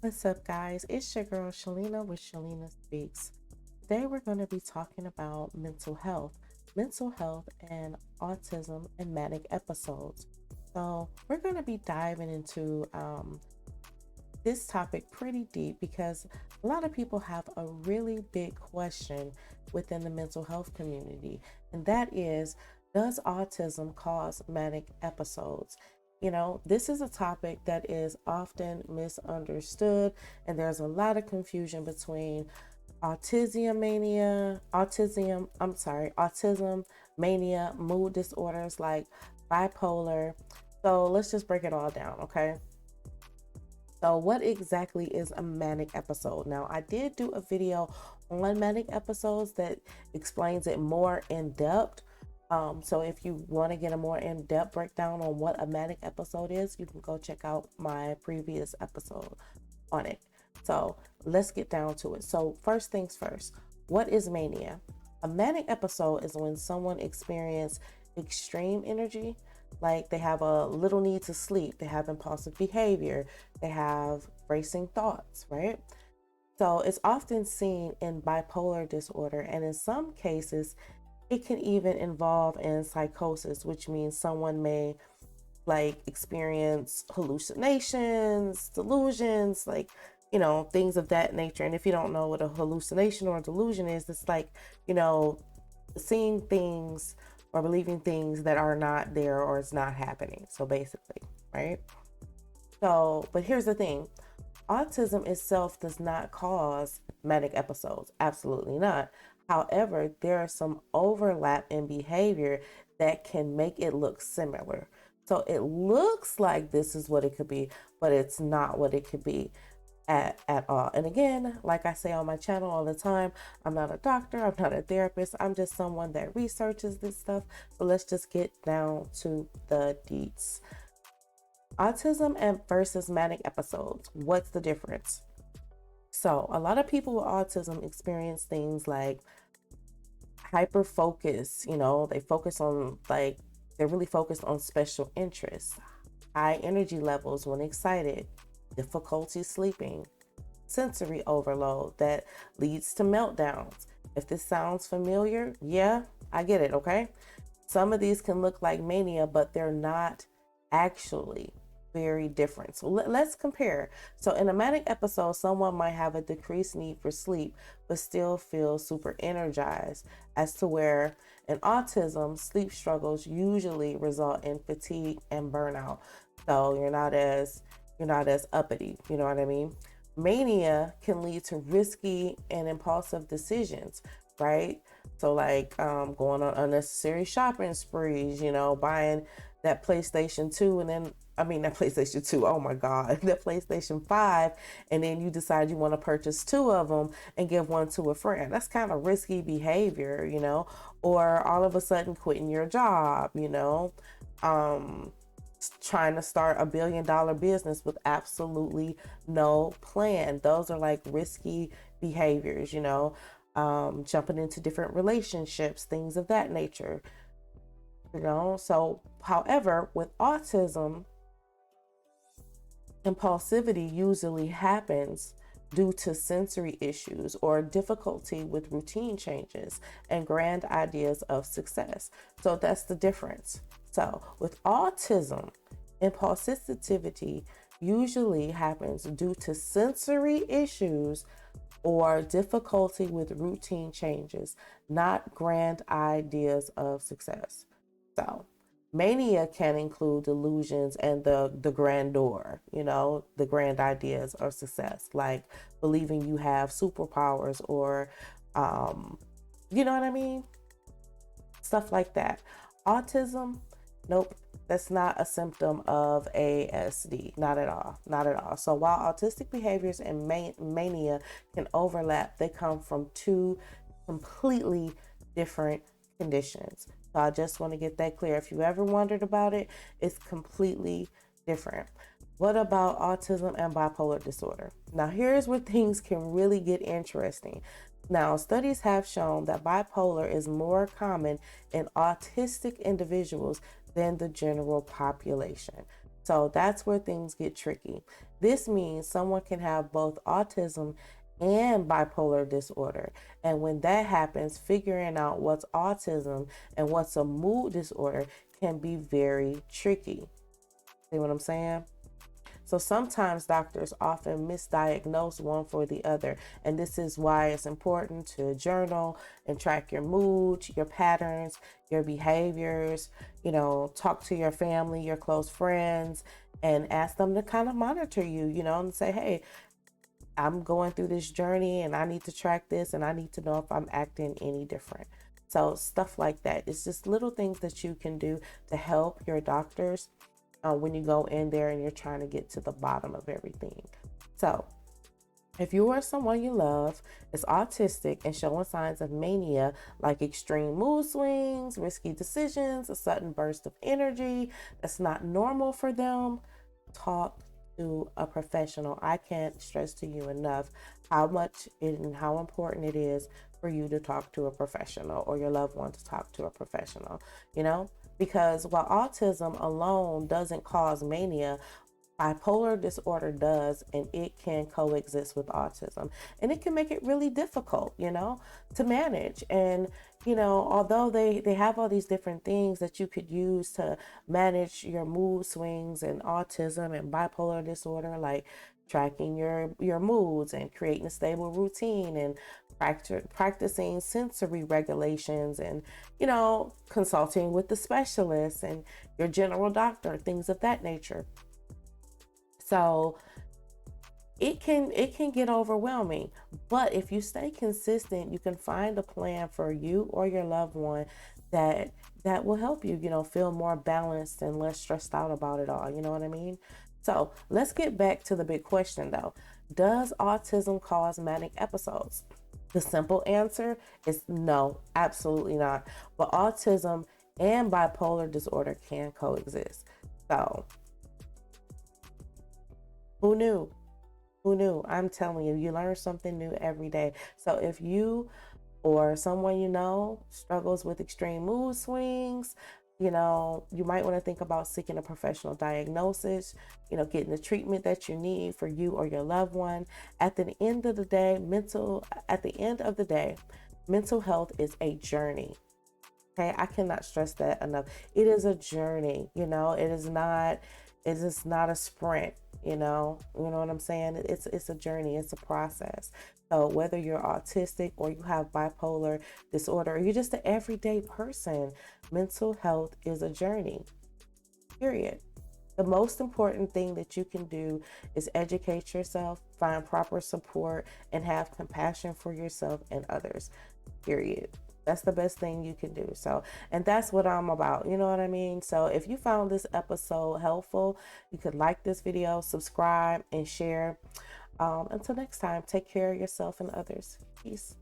What's up, guys? It's your girl Shalina with Shalina Speaks. Today, we're going to be talking about mental health, and autism and manic episodes. So, we're going to be diving into this topic pretty deep because a lot of people have a really big question within the mental health community, and that is, does autism cause manic episodes? This is a topic that is often misunderstood, and there's a lot of confusion between autism mania, mood disorders like bipolar. So let's just break it all down, okay? So, what exactly is a manic episode? Now, I did do a video on manic episodes that explains it more in depth. So, if you want to get a more in depth breakdown on what a manic episode is, you can go check out my previous episode on it. So, let's get down to it. So, first things first, what is mania? A manic episode is when someone experiences extreme energy, like they have a little need to sleep, they have impulsive behavior, they have racing thoughts, right? So it's often seen in bipolar disorder, and in some cases, it can even involve in psychosis, which means someone may like experience hallucinations, delusions, things of that nature. And if you don't know what a hallucination or a delusion is, it's like, you know, seeing things or believing things that are not there or it's not happening. So basically, right? So, but here's the thing, autism itself does not cause manic episodes. Absolutely not. However, there are some overlap in behavior that can make it look similar. So it looks like this is what it could be, but it's not what it could be at all. And again, like I say on my channel all the time, I'm not a doctor, I'm not a therapist, I'm just someone that researches this stuff. So let's just get down to the deets. Autism and versus manic episodes. What's the difference? So, a lot of people with autism experience things like hyper focus, they focus on they're really focused on special interests, high energy levels when excited, difficulty sleeping, sensory overload that leads to meltdowns. If this sounds familiar, yeah, I get it, okay? Some of these can look like mania, but they're not actually very different. So let's compare. So in a manic episode, someone might have a decreased need for sleep, but still feel super energized, as to where in autism, sleep struggles usually result in fatigue and burnout. So you're not as uppity, you know what I mean? Mania can lead to risky and impulsive decisions, right? So going on unnecessary shopping sprees, buying that PlayStation 2 and then I mean that PlayStation 2, oh my God, that PlayStation 5, and then you decide you want to purchase two of them and give one to a friend. That's kind of risky behavior, or all of a sudden quitting your job, trying to start $1 billion business with absolutely no plan. Those are like risky behaviors, jumping into different relationships, things of that nature, So, however, with autism, impulsivity usually happens due to sensory issues or difficulty with routine changes and grand ideas of success. So that's the difference. So with autism, impulsivity usually happens due to sensory issues or difficulty with routine changes, not grand ideas of success. So mania can include delusions and the grandeur, the grand ideas of success, like believing you have superpowers or, you know what I mean? Stuff like that. Autism, nope, that's not a symptom of ASD. Not at all. Not at all. So while autistic behaviors and mania can overlap, they come from two completely different conditions. So I just want to get that clear. If you ever wondered about it, it's completely different. What about autism and bipolar disorder? Now, here's where things can really get interesting. Now, studies have shown that bipolar is more common in autistic individuals than the general population. So that's where things get tricky. This means someone can have both autism and bipolar disorder. And when that happens, figuring out what's autism and what's a mood disorder can be very tricky. See what I'm saying? So sometimes doctors often misdiagnose one for the other. And this is why it's important to journal and track your mood, your patterns, your behaviors, talk to your family, your close friends, and ask them to kind of monitor you, and say, hey, I'm going through this journey and I need to track this and I need to know if I'm acting any different. So, stuff like that. It's just little things that you can do to help your doctors when you go in there and you're trying to get to the bottom of everything. So, if you or someone you love is autistic and showing signs of mania, like extreme mood swings, risky decisions, a sudden burst of energy that's not normal for them, talk to a professional. I can't stress to you enough how much and how important it is for you to talk to a professional or your loved one to talk to a professional, because while autism alone doesn't cause mania, bipolar disorder does, and it can coexist with autism. And it can make it really difficult, to manage. And, although they have all these different things that you could use to manage your mood swings and autism and bipolar disorder, like tracking your moods and creating a stable routine and practicing sensory regulations and, consulting with the specialist and your general doctor, things of that nature. So it can get overwhelming, but if you stay consistent, you can find a plan for you or your loved one that will help you, feel more balanced and less stressed out about it all. You know what I mean? So let's get back to the big question though. Does autism cause manic episodes? The simple answer is no, absolutely not. But autism and bipolar disorder can coexist. So who knew? Who knew? I'm telling you, you learn something new every day. So if you or someone struggles with extreme mood swings, you might want to think about seeking a professional diagnosis, getting the treatment that you need for you or your loved one. At the end of the day, mental health is a journey. Okay, I cannot stress that enough. It is a journey, it is not a sprint, You know what I'm saying? It's a journey, it's a process. So whether you're autistic or you have bipolar disorder, or you're just an everyday person, mental health is a journey. Period. The most important thing that you can do is educate yourself, find proper support, and have compassion for yourself and others. Period. That's the best thing you can do. So, and that's what I'm about. You know what I mean? So, if you found this episode helpful, you could like this video, subscribe, and share. Until next time, take care of yourself and others. Peace.